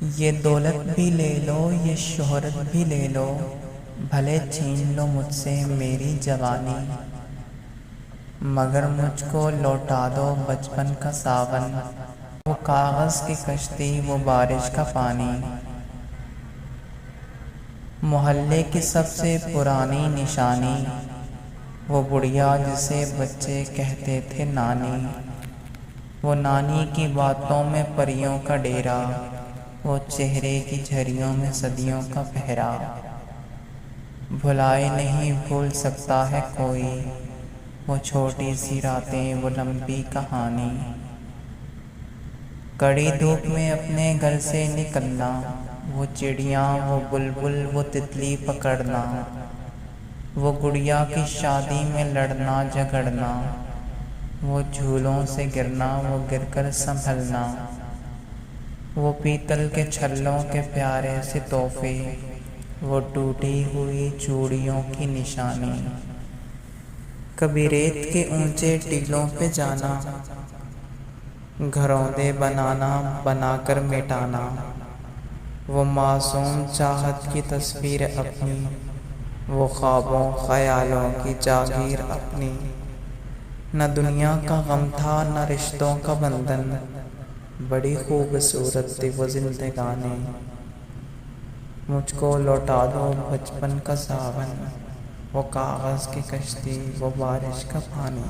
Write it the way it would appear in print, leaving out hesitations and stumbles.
یہ دولت بھی لے لو، یہ شہرت بھی لے لو، بھلے چھین لو مجھ سے میری جوانی، مگر مجھ کو لوٹا دو بچپن کا ساون، وہ کاغذ کی کشتی، وہ بارش کا پانی، محلے کی سب سے پرانی نشانی، وہ بڑھیا جسے بچے کہتے تھے نانی، وہ نانی کی باتوں میں پریوں کا ڈیرا، وہ چہرے کی جھریوں میں صدیوں کا پہرا، بھلائے نہیں بھول سکتا ہے کوئی، وہ چھوٹی سی راتیں، وہ لمبی کہانی، کڑی دھوپ میں اپنے گھر سے نکلنا، وہ چڑیاں، وہ بلبل، وہ تتلی پکڑنا، وہ گڑیا کی شادی میں لڑنا جھگڑنا، وہ جھولوں سے گرنا، وہ گر کر سنبھلنا، وہ پیتل کے چھلوں کے پیارے سے تحفے، وہ ٹوٹی ہوئی چوڑیوں کی نشانی، کبھی ریت کے اونچے ٹیلوں پہ جانا، گھروندے بنانا بنا کر مٹانا، وہ معصوم چاہت کی تصویر اپنی، وہ خوابوں خیالوں کی جاگیر اپنی، نہ دنیا کا غم تھا نہ رشتوں کا بندھن، بڑی خوبصورت تھی وہ زندگانی، مجھ کو لوٹا دو بچپن کا ساون، وہ کاغذ کی کشتی، وہ بارش کا پانی۔